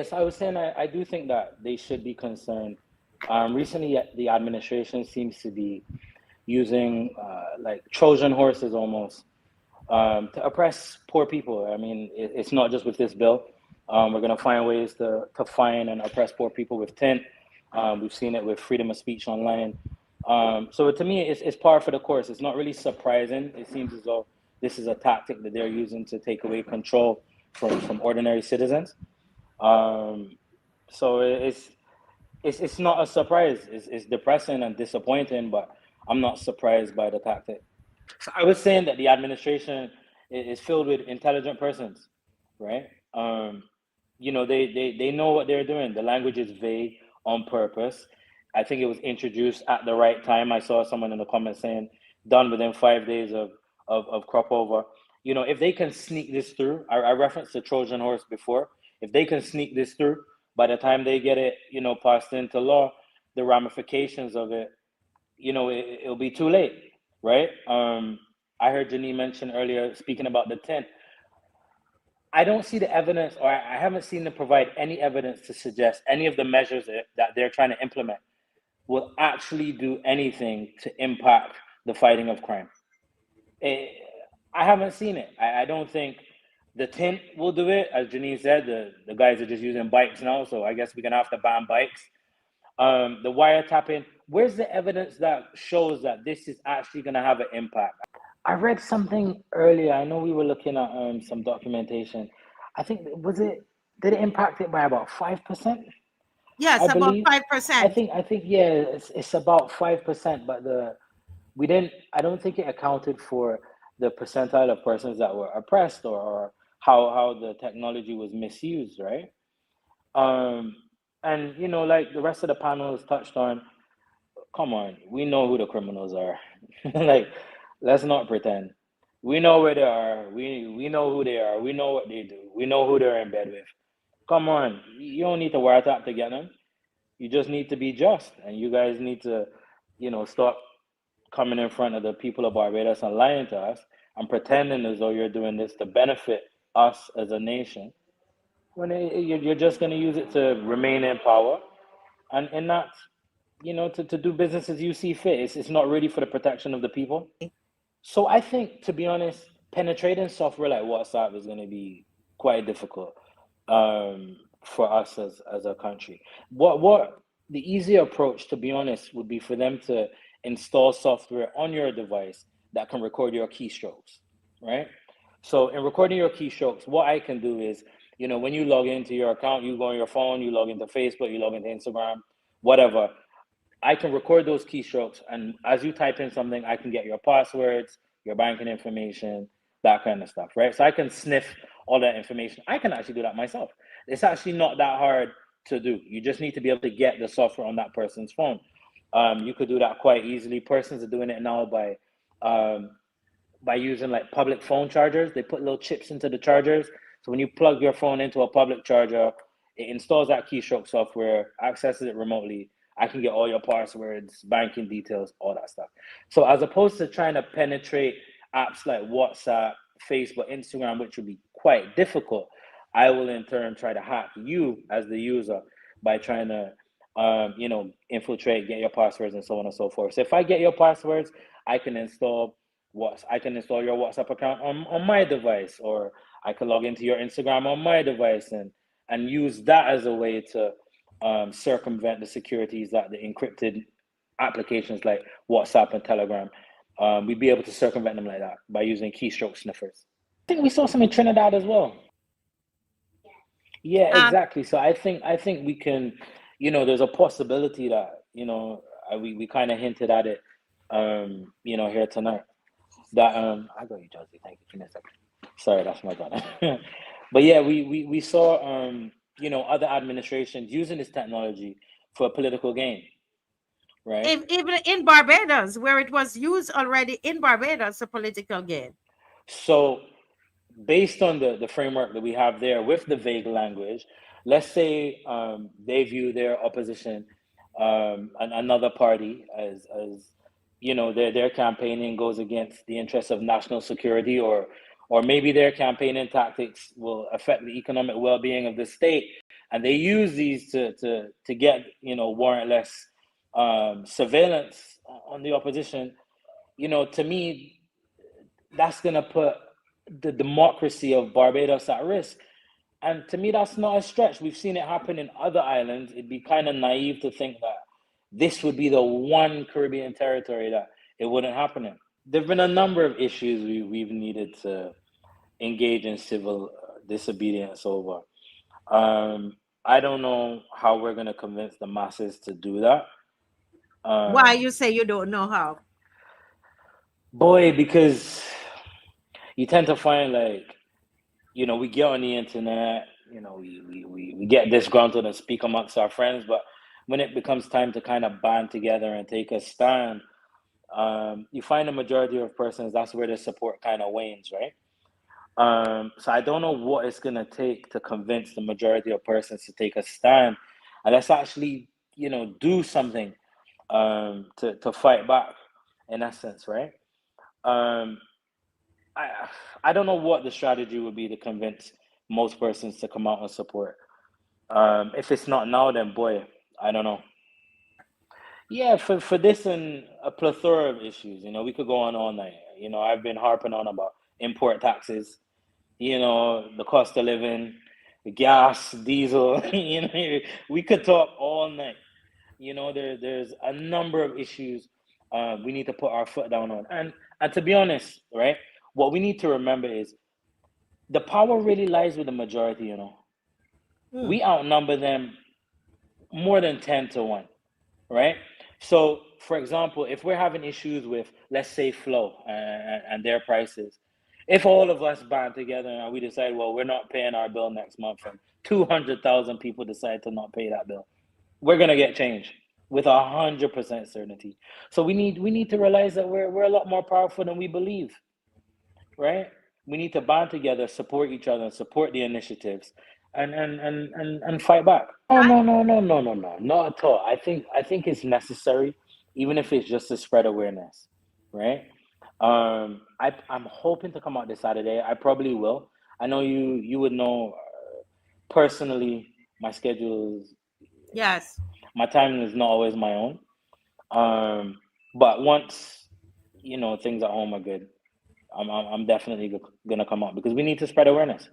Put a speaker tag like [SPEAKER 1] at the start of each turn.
[SPEAKER 1] Yes, I was saying I do think that they should be concerned. Recently, the administration seems to be using like Trojan horses almost to oppress poor people. I mean, it's not just with this bill. We're going to find ways to fine and oppress poor people with tint. We've seen it with freedom of speech online. So to me, it's par for the course. It's not really surprising. It seems as though this is a tactic that they're using to take away control from ordinary citizens. Um, so it's not a surprise. It's depressing and disappointing, but I'm not surprised by the tactic. So I was saying that the administration is filled with intelligent persons, right? They know what they're doing. The language is vague on purpose. I think it was introduced at the right time. I saw someone in the comments saying done within 5 days of crop over. If they can sneak this through, I referenced the Trojan horse before. If they can sneak this through, by the time they get it, passed into law, the ramifications of it, it'll be too late, right? I heard Janine mention earlier, speaking about the tent. I don't see the evidence, or I haven't seen them provide any evidence to suggest any of the measures that they're trying to implement will actually do anything to impact the fighting of crime. I haven't seen it. I don't think the tint will do it. As Janine said, the guys are just using bikes now, so I guess we're gonna have to ban bikes. The wiretapping, where's the evidence that shows that this is actually gonna have an impact? I read something earlier. I know we were looking at some documentation. I think did it impact it by about 5%?
[SPEAKER 2] Yes,
[SPEAKER 1] I
[SPEAKER 2] about
[SPEAKER 1] believe.
[SPEAKER 2] 5%.
[SPEAKER 1] I think yeah, it's about 5%, but I don't think it accounted for the percentile of persons that were oppressed, or how the technology was misused, right? Um, and like the rest of the panel has touched on, come on, we know who the criminals are. Like, let's not pretend. We know where they are. We know who they are. We know what they do. We know who they're in bed with. Come on, you don't need to wiretap to get them. You just need to be just, and you guys need to, stop coming in front of the people of Barbados and lying to us and pretending as though you're doing this to benefit us as a nation, when you're just going to use it to remain in power, and not, to do business as you see fit. It's not really for the protection of the people. So I think, to be honest, penetrating software like WhatsApp is going to be quite difficult for us as a country. What the easy approach, to be honest, would be for them to install software on your device that can record your keystrokes, right? So in recording your keystrokes, what I can do is, when you log into your account, you go on your phone, you log into Facebook, you log into Instagram, whatever. I can record those keystrokes, and as you type in something, I can get your passwords, your banking information, that kind of stuff, right? So I can sniff all that information. I can actually do that myself. It's actually not that hard to do. You just need to be able to get the software on that person's phone. You could do that quite easily. Persons are doing it now by using like public phone chargers. They put little chips into the chargers. So when you plug your phone into a public charger, it installs that keystroke software, accesses it remotely. I can get all your passwords, banking details, all that stuff. So as opposed to trying to penetrate apps like WhatsApp, Facebook, Instagram, which would be quite difficult, I will in turn try to hack you as the user by trying to, infiltrate, get your passwords, and so on and so forth. So if I get your passwords, I can install your WhatsApp account on my device, or I can log into your Instagram on my device, and use that as a way to circumvent the securities that the encrypted applications like WhatsApp and Telegram. We'd be able to circumvent them like that by using keystroke sniffers. I think we saw some in Trinidad as well. Yeah,
[SPEAKER 2] Um,
[SPEAKER 1] exactly. So I think we can, there's a possibility that, we kind of hinted at it, here tonight. That I got you, Josie. Thank you. Give me a second. Sorry, that's my brother. But yeah, we saw other administrations using this technology for political gain, right?
[SPEAKER 2] even in Barbados, where it was used already in Barbados, a political gain.
[SPEAKER 1] So based on the framework that we have there with the vague language, let's say they view their opposition, and another party, as their campaigning goes against the interests of national security, or maybe their campaigning tactics will affect the economic well-being of the state, and they use these to get, warrantless surveillance on the opposition. To me, that's gonna put the democracy of Barbados at risk. And to me, that's not a stretch. We've seen it happen in other islands. It'd be kind of naive to think that this would be the one Caribbean territory that it wouldn't happen in. There've been a number of issues we've needed to engage in civil disobedience over. I don't know how we're going to convince the masses to do that.
[SPEAKER 2] Why you say you don't know how?
[SPEAKER 1] Boy, because you tend to find, like, we get on the internet, we get disgruntled and speak amongst our friends, but when it becomes time to kind of band together and take a stand, you find the majority of persons, that's where the support kind of wanes, right? So I don't know what it's gonna take to convince the majority of persons to take a stand, and let's actually, do something to fight back, in essence, right? Um, I I don't know what the strategy would be to convince most persons to come out and support. If it's not now, then boy, I don't know. Yeah, for this and a plethora of issues, we could go on all night. I've been harping on about import taxes, the cost of living, the gas, diesel. We could talk all night. There's a number of issues we need to put our foot down on. And to be honest, right, what we need to remember is the power really lies with the majority. We outnumber them more than 10-1, right? So, for example, if we're having issues with, let's say, flow and their prices, if all of us band together and we decide, well, we're not paying our bill next month, and 200,000 people decide to not pay that bill, we're gonna get change with 100% certainty. So we need to realize that we're a lot more powerful than we believe, right? We need to band together, support each other, support the initiatives, and fight back. No,
[SPEAKER 2] I,
[SPEAKER 1] no, no, no, no, no, no, not at all. I think it's necessary, even if it's just to spread awareness, right? I'm hoping to come out this Saturday. I probably will. I know you would know personally. My schedule is,
[SPEAKER 2] yes.
[SPEAKER 1] my timing is not always my own. But once things at home are good, I'm definitely gonna come out because we need to spread awareness.